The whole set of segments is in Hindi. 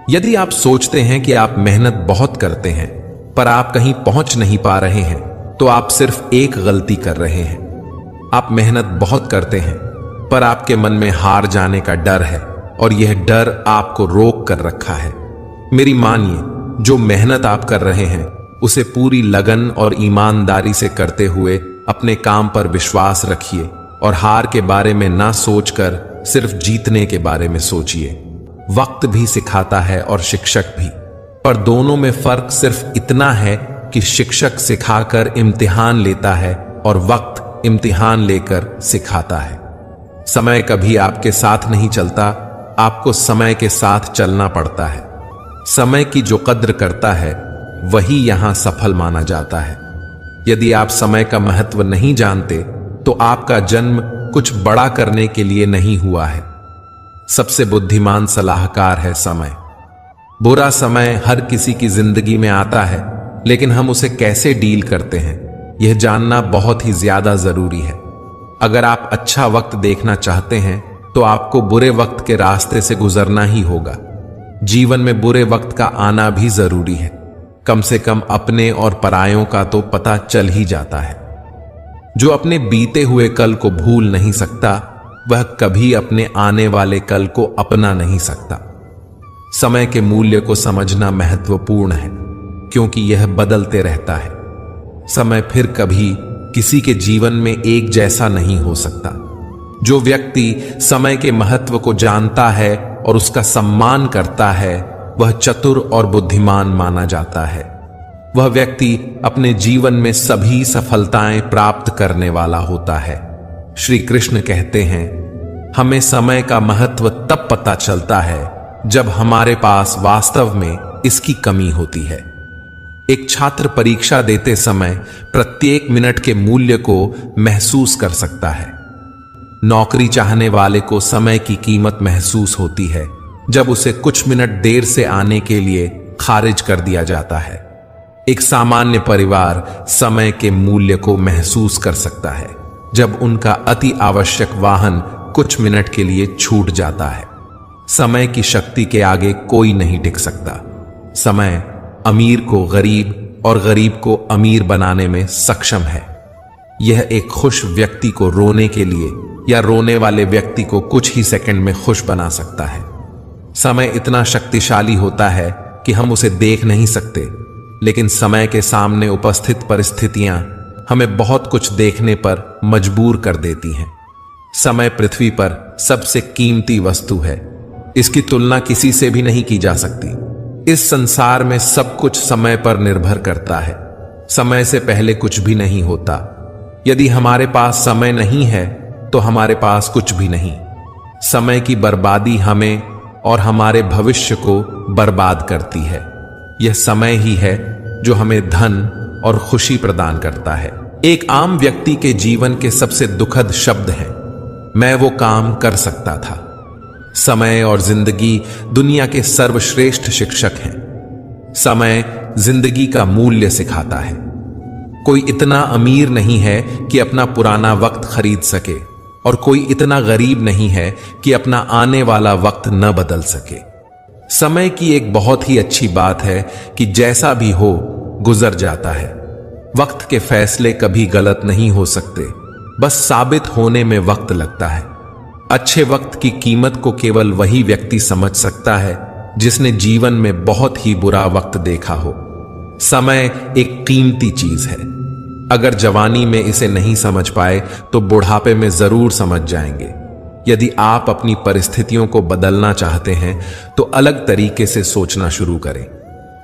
यदि आप सोचते हैं कि आप मेहनत बहुत करते हैं पर आप कहीं पहुंच नहीं पा रहे हैं, तो आप सिर्फ एक गलती कर रहे हैं। आप मेहनत बहुत करते हैं पर आपके मन में हार जाने का डर है और यह डर आपको रोक कर रखा है। मेरी मानिए, जो मेहनत आप कर रहे हैं उसे पूरी लगन और ईमानदारी से करते हुए अपने काम पर विश्वास रखिए और हार के बारे में ना सोचकर सिर्फ जीतने के बारे में सोचिए। वक्त भी सिखाता है और शिक्षक भी, पर दोनों में फर्क सिर्फ इतना है कि शिक्षक सिखाकर इम्तिहान लेता है और वक्त इम्तिहान लेकर सिखाता है। समय कभी आपके साथ नहीं चलता, आपको समय के साथ चलना पड़ता है। समय की जो कद्र करता है वही यहां सफल माना जाता है। यदि आप समय का महत्व नहीं जानते तो आपका जन्म कुछ बड़ा करने के लिए नहीं हुआ है। सबसे बुद्धिमान सलाहकार है समय। बुरा समय हर किसी की जिंदगी में आता है, लेकिन हम उसे कैसे डील करते हैं यह जानना बहुत ही ज्यादा जरूरी है। अगर आप अच्छा वक्त देखना चाहते हैं तो आपको बुरे वक्त के रास्ते से गुजरना ही होगा। जीवन में बुरे वक्त का आना भी जरूरी है। कम से कम अपने और परायों का तो पता चल ही जाता है। जो अपने बीते हुए कल को भूल नहीं सकता वह कभी अपने आने वाले कल को अपना नहीं सकता। समय के मूल्य को समझना महत्वपूर्ण है, क्योंकि यह बदलते रहता है। समय फिर कभी किसी के जीवन में एक जैसा नहीं हो सकता। जो व्यक्ति समय के महत्व को जानता है और उसका सम्मान करता है वह चतुर और बुद्धिमान माना जाता है। वह व्यक्ति अपने जीवन में सभी सफलताएं प्राप्त करने वाला होता है। श्री कृष्ण कहते हैं, हमें समय का महत्व तब पता चलता है जब हमारे पास वास्तव में इसकी कमी होती है। एक छात्र परीक्षा देते समय प्रत्येक मिनट के मूल्य को महसूस कर सकता है। नौकरी चाहने वाले को समय की कीमत महसूस होती है जब उसे कुछ मिनट देर से आने के लिए खारिज कर दिया जाता है। एक सामान्य परिवार समय के मूल्य को महसूस कर सकता है जब उनका अति आवश्यक वाहन कुछ मिनट के लिए छूट जाता है। समय की शक्ति के आगे कोई नहीं टिक सकता। समय अमीर को गरीब और गरीब को अमीर बनाने में सक्षम है। यह एक खुश व्यक्ति को रोने के लिए या रोने वाले व्यक्ति को कुछ ही सेकंड में खुश बना सकता है। समय इतना शक्तिशाली होता है कि हम उसे देख नहीं सकते, लेकिन समय के सामने उपस्थित परिस्थितियां हमें बहुत कुछ देखने पर मजबूर कर देती हैं। समय पृथ्वी पर सबसे कीमती वस्तु है। इसकी तुलना किसी से भी नहीं की जा सकती। इस संसार में सब कुछ समय पर निर्भर करता है। समय से पहले कुछ भी नहीं होता। यदि हमारे पास समय नहीं है तो हमारे पास कुछ भी नहीं। समय की बर्बादी हमें और हमारे भविष्य को बर्बाद करती है। यह समय ही है जो हमें धन और खुशी प्रदान करता है। एक आम व्यक्ति के जीवन के सबसे दुखद शब्द हैं, मैं वो काम कर सकता था। समय और जिंदगी दुनिया के सर्वश्रेष्ठ शिक्षक हैं। समय जिंदगी का मूल्य सिखाता है। कोई इतना अमीर नहीं है कि अपना पुराना वक्त खरीद सके और कोई इतना गरीब नहीं है कि अपना आने वाला वक्त न बदल सके। समय की एक बहुत ही अच्छी बात है कि जैसा भी हो गुजर जाता है। वक्त के फैसले कभी गलत नहीं हो सकते, बस साबित होने में वक्त लगता है। अच्छे वक्त की कीमत को केवल वही व्यक्ति समझ सकता है जिसने जीवन में बहुत ही बुरा वक्त देखा हो। समय एक कीमती चीज है। अगर जवानी में इसे नहीं समझ पाए तो बुढ़ापे में जरूर समझ जाएंगे। यदि आप अपनी परिस्थितियों को बदलना चाहते हैं तो अलग तरीके से सोचना शुरू करें।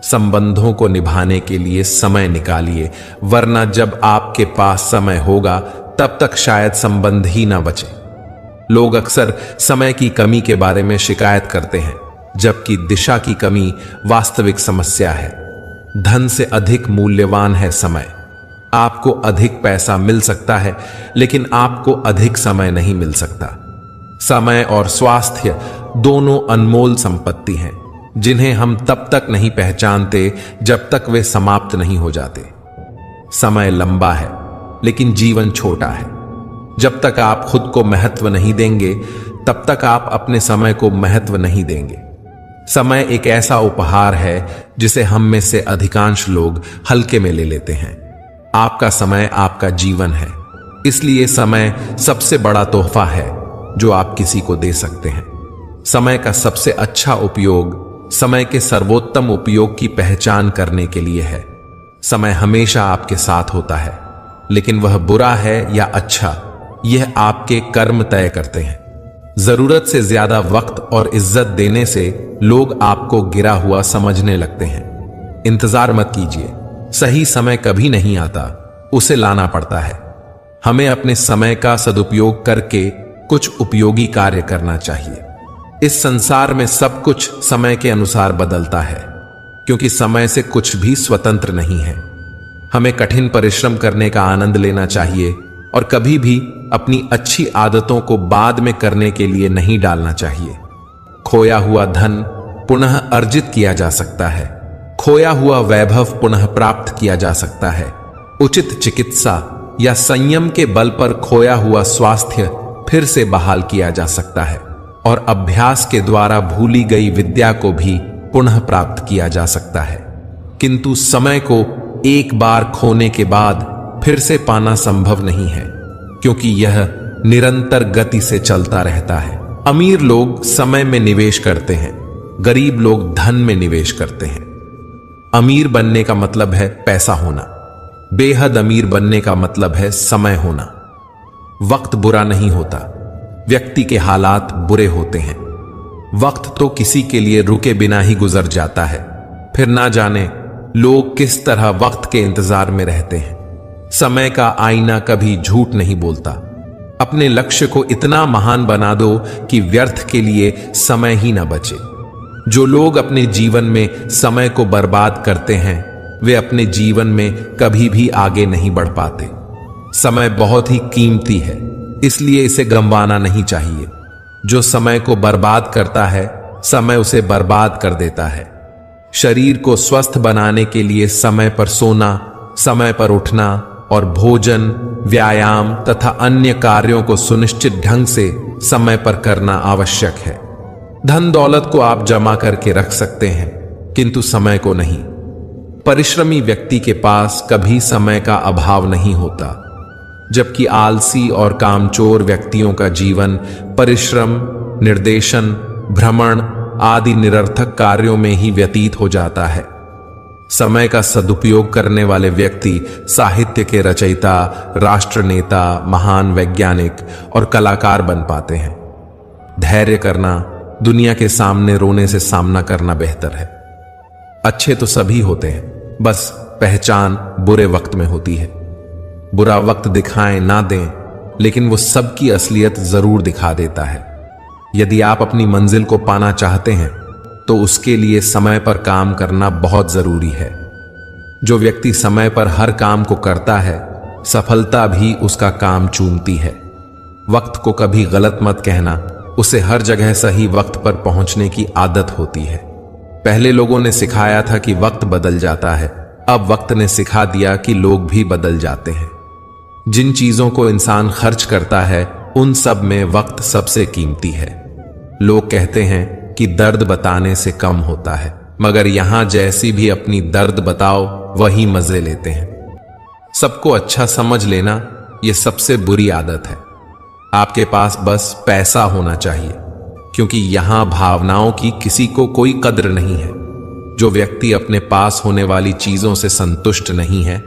संबंधों को निभाने के लिए समय निकालिए, वरना जब आपके पास समय होगा तब तक शायद संबंध ही ना बचे। लोग अक्सर समय की कमी के बारे में शिकायत करते हैं, जबकि दिशा की कमी वास्तविक समस्या है। धन से अधिक मूल्यवान है समय। आपको अधिक पैसा मिल सकता है, लेकिन आपको अधिक समय नहीं मिल सकता। समय और स्वास्थ्य दोनों अनमोल संपत्ति हैं, जिन्हें हम तब तक नहीं पहचानते जब तक वे समाप्त नहीं हो जाते। समय लंबा है, लेकिन जीवन छोटा है। जब तक आप खुद को महत्व नहीं देंगे, तब तक आप अपने समय को महत्व नहीं देंगे। समय एक ऐसा उपहार है जिसे हम में से अधिकांश लोग हल्के में ले लेते हैं। आपका समय आपका जीवन है, इसलिए समय सबसे बड़ा तोहफा है जो आप किसी को दे सकते हैं। समय का सबसे अच्छा उपयोग समय के सर्वोत्तम उपयोग की पहचान करने के लिए है। समय हमेशा आपके साथ होता है, लेकिन वह बुरा है या अच्छा, यह आपके कर्म तय करते हैं। जरूरत से ज्यादा वक्त और इज्जत देने से लोग आपको गिरा हुआ समझने लगते हैं। इंतजार मत कीजिए, सही समय कभी नहीं आता, उसे लाना पड़ता है। हमें अपने समय का सदुपयोग करके कुछ उपयोगी कार्य करना चाहिए। इस संसार में सब कुछ समय के अनुसार बदलता है, क्योंकि समय से कुछ भी स्वतंत्र नहीं है। हमें कठिन परिश्रम करने का आनंद लेना चाहिए और कभी भी अपनी अच्छी आदतों को बाद में करने के लिए नहीं डालना चाहिए। खोया हुआ धन पुनः अर्जित किया जा सकता है, खोया हुआ वैभव पुनः प्राप्त किया जा सकता है। उचित चिकित्सा या संयम के बल पर खोया हुआ स्वास्थ्य फिर से बहाल किया जा सकता है और अभ्यास के द्वारा भूली गई विद्या को भी पुनः प्राप्त किया जा सकता है। किंतु समय को एक बार खोने के बाद फिर से पाना संभव नहीं है, क्योंकि यह निरंतर गति से चलता रहता है। अमीर लोग समय में निवेश करते हैं, गरीब लोग धन में निवेश करते हैं। अमीर बनने का मतलब है पैसा होना, बेहद अमीर बनने का मतलब है समय होना। वक्त बुरा नहीं होता, व्यक्ति के हालात बुरे होते हैं। वक्त तो किसी के लिए रुके बिना ही गुजर जाता है, फिर ना जाने लोग किस तरह वक्त के इंतजार में रहते हैं। समय का आईना कभी झूठ नहीं बोलता। अपने लक्ष्य को इतना महान बना दो कि व्यर्थ के लिए समय ही ना बचे। जो लोग अपने जीवन में समय को बर्बाद करते हैं, वे अपने जीवन में कभी भी आगे नहीं बढ़ पाते। समय बहुत ही कीमती है, इसलिए इसे गंवाना नहीं चाहिए। जो समय को बर्बाद करता है, समय उसे बर्बाद कर देता है। शरीर को स्वस्थ बनाने के लिए समय पर सोना, समय पर उठना और भोजन, व्यायाम तथा अन्य कार्यों को सुनिश्चित ढंग से समय पर करना आवश्यक है। धन दौलत को आप जमा करके रख सकते हैं, किंतु समय को नहीं। परिश्रमी व्यक्ति के पास कभी समय का अभाव नहीं होता, जबकि आलसी और कामचोर व्यक्तियों का जीवन परिश्रम, निर्देशन, भ्रमण आदि निरर्थक कार्यों में ही व्यतीत हो जाता है। समय का सदुपयोग करने वाले व्यक्ति साहित्य के रचयिता, राष्ट्र नेता, महान वैज्ञानिक और कलाकार बन पाते हैं। धैर्य करना, दुनिया के सामने रोने से सामना करना बेहतर है। अच्छे तो सभी होते हैं, बस पहचान बुरे वक्त में होती है। बुरा वक्त दिखाएं ना दें, लेकिन वो सबकी असलियत जरूर दिखा देता है। यदि आप अपनी मंजिल को पाना चाहते हैं तो उसके लिए समय पर काम करना बहुत जरूरी है। जो व्यक्ति समय पर हर काम को करता है, सफलता भी उसका काम चूमती है। वक्त को कभी गलत मत कहना, उसे हर जगह सही वक्त पर पहुंचने की आदत होती है। पहले लोगों ने सिखाया था कि वक्त बदल जाता है, अब वक्त ने सिखा दिया कि लोग भी बदल जाते हैं। जिन चीजों को इंसान खर्च करता है, उन सब में वक्त सबसे कीमती है। लोग कहते हैं कि दर्द बताने से कम होता है, मगर यहां जैसी भी अपनी दर्द बताओ वही मजे लेते हैं। सबको अच्छा समझ लेना यह सबसे बुरी आदत है। आपके पास बस पैसा होना चाहिए, क्योंकि यहां भावनाओं की किसी को कोई कद्र नहीं है। जो व्यक्ति अपने पास होने वाली चीजों से संतुष्ट नहीं है,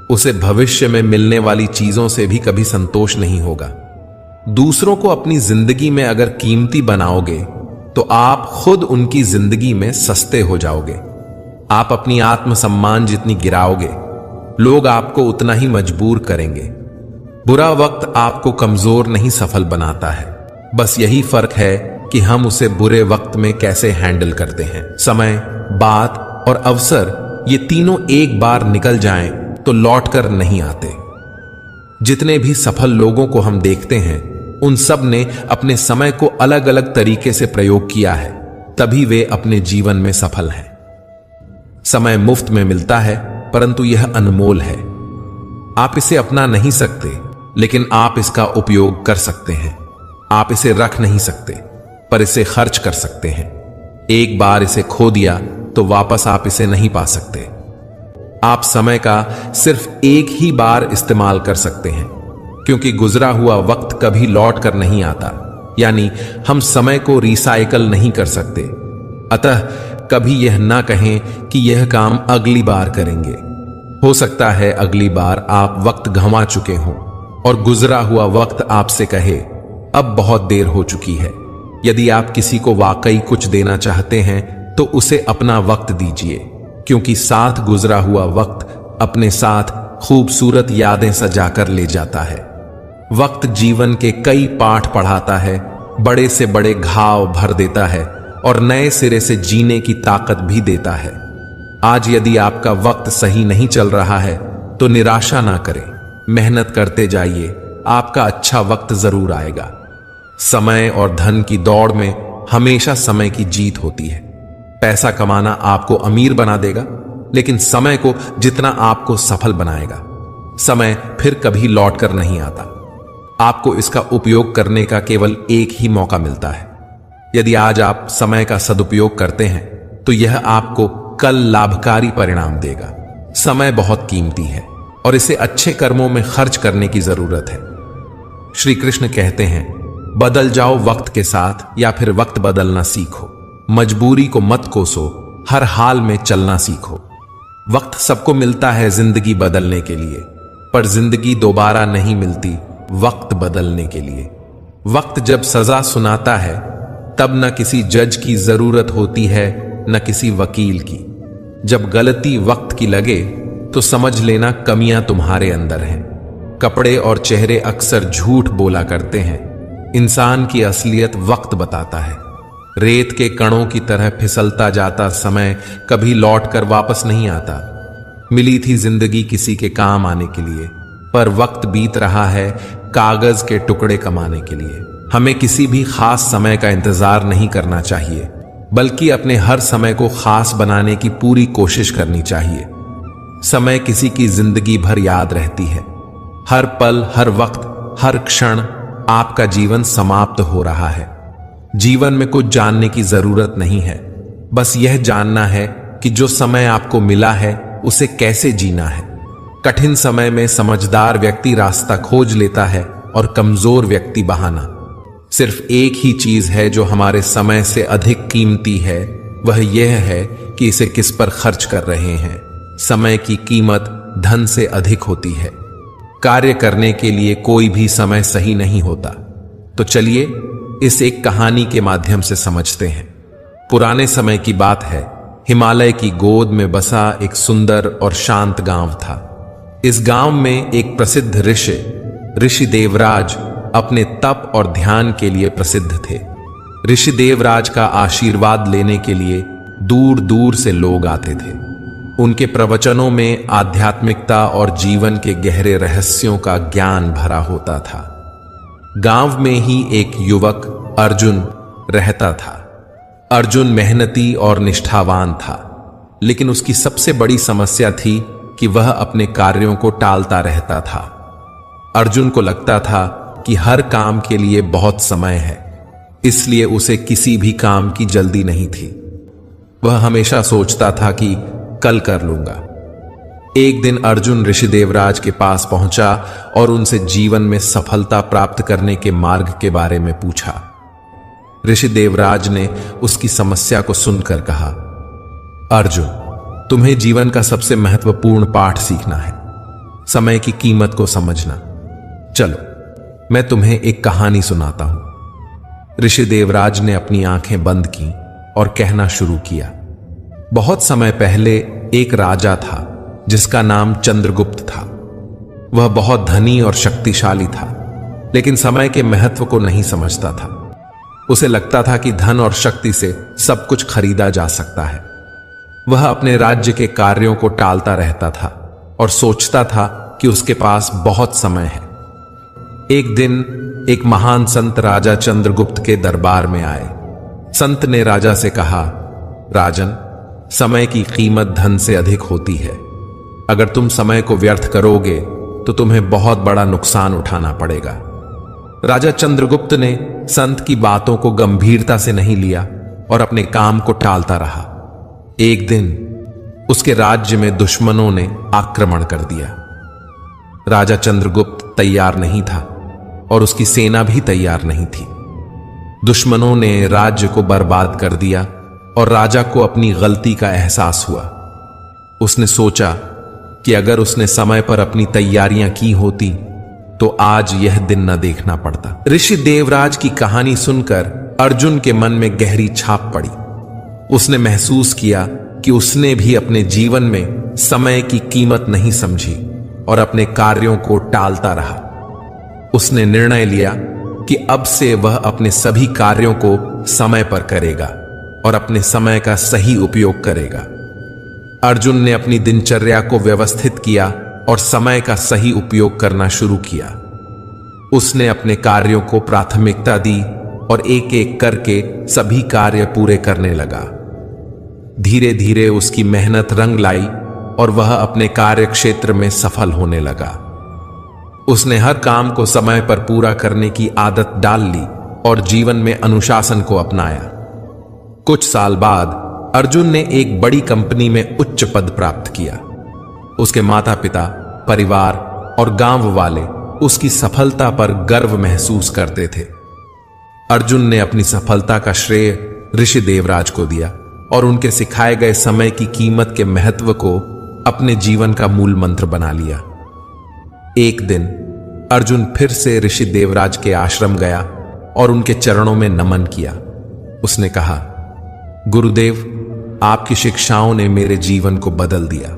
उसे भविष्य में मिलने वाली चीजों से भी कभी संतोष नहीं होगा। दूसरों को अपनी जिंदगी में अगर कीमती बनाओगे तो आप खुद उनकी जिंदगी में सस्ते हो जाओगे। आप अपनी आत्मसम्मान जितनी गिराओगे, लोग आपको उतना ही मजबूर करेंगे। बुरा वक्त आपको कमजोर नहीं सफल बनाता है, बस यही फर्क है कि हम उसे बुरे वक्त में कैसे हैंडल करते हैं। समय, बात और अवसर, ये तीनों एक बार निकल जाएं तो लौटकर नहीं आते। जितने भी सफल लोगों को हम देखते हैं, उन सब ने अपने समय को अलग अलग तरीके से प्रयोग किया है, तभी वे अपने जीवन में सफल हैं। समय मुफ्त में मिलता है, परंतु यह अनमोल है। आप इसे अपना नहीं सकते, लेकिन आप इसका उपयोग कर सकते हैं। आप इसे रख नहीं सकते, पर इसे खर्च कर सकते हैं। एक बार इसे खो दिया तो वापस आप इसे नहीं पा सकते। आप समय का सिर्फ एक ही बार इस्तेमाल कर सकते हैं, क्योंकि गुजरा हुआ वक्त कभी लौट कर नहीं आता, यानी हम समय को रिसाइकल नहीं कर सकते। अतः कभी यह ना कहें कि यह काम अगली बार करेंगे। हो सकता है अगली बार आप वक्त गंवा चुके हों और गुजरा हुआ वक्त आपसे कहे अब बहुत देर हो चुकी है। यदि आप किसी को वाकई कुछ देना चाहते हैं तो उसे अपना वक्त दीजिए, क्योंकि साथ गुजरा हुआ वक्त अपने साथ खूबसूरत यादें सजाकर ले जाता है। वक्त जीवन के कई पाठ पढ़ाता है, बड़े से बड़े घाव भर देता है और नए सिरे से जीने की ताकत भी देता है। आज यदि आपका वक्त सही नहीं चल रहा है तो निराशा ना करें, मेहनत करते जाइए, आपका अच्छा वक्त जरूर आएगा। समय और धन की दौड़ में हमेशा समय की जीत होती है। पैसा कमाना आपको अमीर बना देगा, लेकिन समय को जितना आपको सफल बनाएगा। समय फिर कभी लौट कर नहीं आता। आपको इसका उपयोग करने का केवल एक ही मौका मिलता है। यदि आज आप समय का सदुपयोग करते हैं तो यह आपको कल लाभकारी परिणाम देगा। समय बहुत कीमती है और इसे अच्छे कर्मों में खर्च करने की जरूरत है। श्री कृष्ण कहते हैं, बदल जाओ वक्त के साथ या फिर वक्त बदलना सीखो। मजबूरी को मत कोसो, हर हाल में चलना सीखो। वक्त सबको मिलता है जिंदगी बदलने के लिए, पर जिंदगी दोबारा नहीं मिलती वक्त बदलने के लिए। वक्त जब सजा सुनाता है तब न किसी जज की जरूरत होती है न किसी वकील की। जब गलती वक्त की लगे तो समझ लेना कमियां तुम्हारे अंदर हैं। कपड़े और चेहरे अक्सर झूठ बोला करते हैं, इंसान की असलियत वक्त बताता है। रेत के कणों की तरह फिसलता जाता समय कभी लौट कर वापस नहीं आता। मिली थी जिंदगी किसी के काम आने के लिए, पर वक्त बीत रहा है कागज के टुकड़े कमाने के लिए। हमें किसी भी खास समय का इंतजार नहीं करना चाहिए, बल्कि अपने हर समय को खास बनाने की पूरी कोशिश करनी चाहिए। समय किसी की जिंदगी भर याद रहती है। हर पल, हर वक्त, हर क्षण आपका जीवन समाप्त हो रहा है। जीवन में कुछ जानने की जरूरत नहीं है, बस यह जानना है कि जो समय आपको मिला है उसे कैसे जीना है। कठिन समय में समझदार व्यक्ति रास्ता खोज लेता है और कमजोर व्यक्ति बहाना। सिर्फ एक ही चीज है जो हमारे समय से अधिक कीमती है, वह यह है कि इसे किस पर खर्च कर रहे हैं। समय की कीमत धन से अधिक होती है। कार्य करने के लिए कोई भी समय सही नहीं होता। तो चलिए इस एक कहानी के माध्यम से समझते हैं। पुराने समय की बात है, हिमालय की गोद में बसा एक सुंदर और शांत गांव था। इस गांव में एक प्रसिद्ध ऋषि देवराज अपने तप और ध्यान के लिए प्रसिद्ध थे। ऋषि देवराज का आशीर्वाद लेने के लिए दूर दूर से लोग आते थे। उनके प्रवचनों में आध्यात्मिकता और जीवन के गहरे रहस्यों का ज्ञान भरा होता था। गांव में ही एक युवक अर्जुन रहता था। अर्जुन मेहनती और निष्ठावान था, लेकिन उसकी सबसे बड़ी समस्या थी कि वह अपने कार्यों को टालता रहता था। अर्जुन को लगता था कि हर काम के लिए बहुत समय है, इसलिए उसे किसी भी काम की जल्दी नहीं थी। वह हमेशा सोचता था कि कल कर लूंगा। एक दिन अर्जुन ऋषि देवराज के पास पहुंचा और उनसे जीवन में सफलता प्राप्त करने के मार्ग के बारे में पूछा। ऋषि देवराज ने उसकी समस्या को सुनकर कहा, अर्जुन, तुम्हें जीवन का सबसे महत्वपूर्ण पाठ सीखना है, समय की कीमत को समझना। चलो मैं तुम्हें एक कहानी सुनाता हूं। ऋषि देवराज ने अपनी आंखें बंद की और कहना शुरू किया। बहुत समय पहले एक राजा था जिसका नाम चंद्रगुप्त था। वह बहुत धनी और शक्तिशाली था, लेकिन समय के महत्व को नहीं समझता था। उसे लगता था कि धन और शक्ति से सब कुछ खरीदा जा सकता है। वह अपने राज्य के कार्यों को टालता रहता था और सोचता था कि उसके पास बहुत समय है। एक दिन एक महान संत राजा चंद्रगुप्त के दरबार में आए। संत ने राजा से कहा, राजन, समय की कीमत धन से अधिक होती है। अगर तुम समय को व्यर्थ करोगे तो तुम्हें बहुत बड़ा नुकसान उठाना पड़ेगा। राजा चंद्रगुप्त ने संत की बातों को गंभीरता से नहीं लिया, और अपने काम को टालता रहा। एक दिन उसके राज्य में दुश्मनों ने आक्रमण कर दिया। राजा चंद्रगुप्त तैयार नहीं था और उसकी सेना भी तैयार नहीं थी। दुश्मनों ने राज्य को बर्बाद कर दिया और राजा को अपनी गलती का एहसास हुआ। उसने सोचा कि अगर उसने समय पर अपनी तैयारियां की होती तो आज यह दिन न देखना पड़ता। ऋषि देवराज की कहानी सुनकर अर्जुन के मन में गहरी छाप पड़ी। उसने महसूस किया कि उसने भी अपने जीवन में समय की कीमत नहीं समझी और अपने कार्यों को टालता रहा। उसने निर्णय लिया कि अब से वह अपने सभी कार्यों को समय पर करेगा और अपने समय का सही उपयोग करेगा। अर्जुन ने अपनी दिनचर्या को व्यवस्थित किया और समय का सही उपयोग करना शुरू किया। उसने अपने कार्यों को प्राथमिकता दी और एक एक करके सभी कार्य पूरे करने लगा। धीरे धीरे उसकी मेहनत रंग लाई और वह अपने कार्य क्षेत्र में सफल होने लगा। उसने हर काम को समय पर पूरा करने की आदत डाल ली और जीवन में अनुशासन को अपनाया। कुछ साल बाद अर्जुन ने एक बड़ी कंपनी में उच्च पद प्राप्त किया। उसके माता पिता, परिवार और गांव वाले उसकी सफलता पर गर्व महसूस करते थे। अर्जुन ने अपनी सफलता का श्रेय ऋषि देवराज को दिया और उनके सिखाए गए समय की कीमत के महत्व को अपने जीवन का मूल मंत्र बना लिया। एक दिन अर्जुन फिर से ऋषि देवराज के आश्रम गया और उनके चरणों में नमन किया। उसने कहा, गुरुदेव, आपकी शिक्षाओं ने मेरे जीवन को बदल दिया।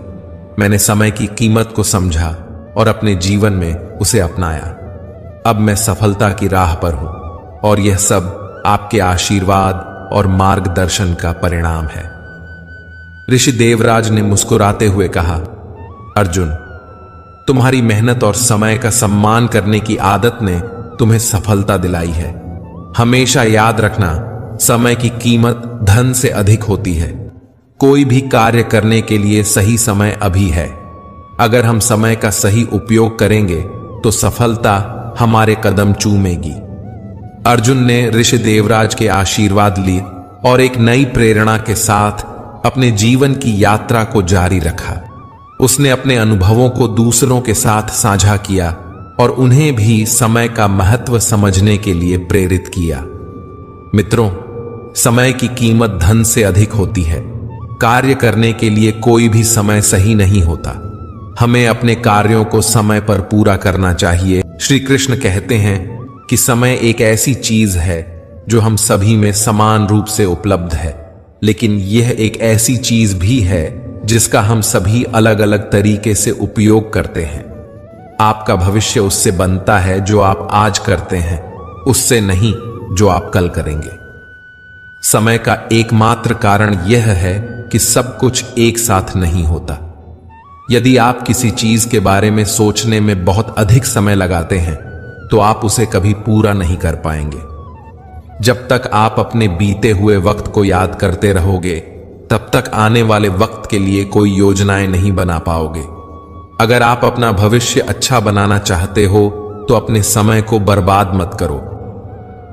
मैंने समय की कीमत को समझा और अपने जीवन में उसे अपनाया। अब मैं सफलता की राह पर हूं और यह सब आपके आशीर्वाद और मार्गदर्शन का परिणाम है। ऋषि देवराज ने मुस्कुराते हुए कहा, अर्जुन, तुम्हारी मेहनत और समय का सम्मान करने की आदत ने तुम्हें सफलता दिलाई है। हमेशा याद रखना, समय की कीमत धन से अधिक होती है। कोई भी कार्य करने के लिए सही समय अभी है। अगर हम समय का सही उपयोग करेंगे तो सफलता हमारे कदम चूमेगी। अर्जुन ने ऋषि देवराज के आशीर्वाद लिए और एक नई प्रेरणा के साथ अपने जीवन की यात्रा को जारी रखा। उसने अपने अनुभवों को दूसरों के साथ साझा किया और उन्हें भी समय का महत्व समझने के लिए प्रेरित किया। मित्रों, समय की कीमत धन से अधिक होती है। कार्य करने के लिए कोई भी समय सही नहीं होता। हमें अपने कार्यों को समय पर पूरा करना चाहिए। श्री कृष्ण कहते हैं कि समय एक ऐसी चीज है जो हम सभी में समान रूप से उपलब्ध है, लेकिन यह एक ऐसी चीज भी है जिसका हम सभी अलग अलग तरीके से उपयोग करते हैं। आपका भविष्य उससे बनता है जो आप आज करते हैं, उससे नहीं जो आप कल करेंगे। समय का एकमात्र कारण यह है कि सब कुछ एक साथ नहीं होता। यदि आप किसी चीज के बारे में सोचने में बहुत अधिक समय लगाते हैं तो आप उसे कभी पूरा नहीं कर पाएंगे। जब तक आप अपने बीते हुए वक्त को याद करते रहोगे, तब तक आने वाले वक्त के लिए कोई योजनाएं नहीं बना पाओगे। अगर आप अपना भविष्य अच्छा बनाना चाहते हो तो अपने समय को बर्बाद मत करो।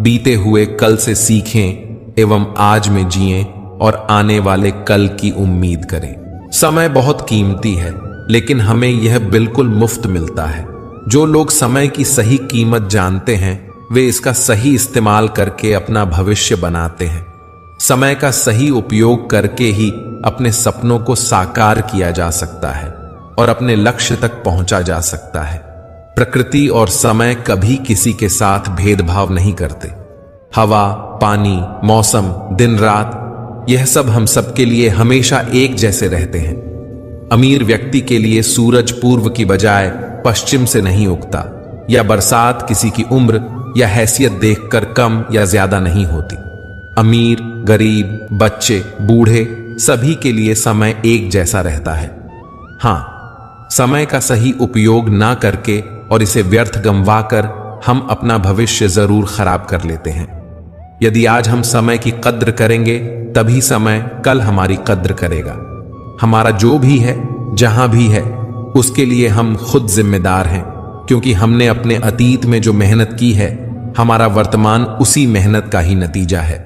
बीते हुए कल से सीखें एवं आज में जिएं और आने वाले कल की उम्मीद करें। समय बहुत कीमती है, लेकिन हमें यह बिल्कुल मुफ्त मिलता है। जो लोग समय की सही कीमत जानते हैं, वे इसका सही इस्तेमाल करके अपना भविष्य बनाते हैं। समय का सही उपयोग करके ही अपने सपनों को साकार किया जा सकता है और अपने लक्ष्य तक पहुंचा जा सकता है। प्रकृति और समय कभी किसी के साथ भेदभाव नहीं करते। हवा, पानी, मौसम, दिन रात, यह सब हम सबके लिए हमेशा एक जैसे रहते हैं। अमीर व्यक्ति के लिए सूरज पूर्व की बजाय पश्चिम से नहीं उगता, या बरसात किसी की उम्र या हैसियत देखकर कम या ज्यादा नहीं होती। अमीर, गरीब, बच्चे, बूढ़े, सभी के लिए समय एक जैसा रहता है। हाँ, समय का सही उपयोग ना करके और इसे व्यर्थ गंवाकर हम अपना भविष्य जरूर खराब कर लेते हैं। यदि आज हम समय की कद्र करेंगे, तभी समय कल हमारी कद्र करेगा। हमारा जो भी है, जहां भी है, उसके लिए हम खुद जिम्मेदार हैं, क्योंकि हमने अपने अतीत में जो मेहनत की है, हमारा वर्तमान उसी मेहनत का ही नतीजा है।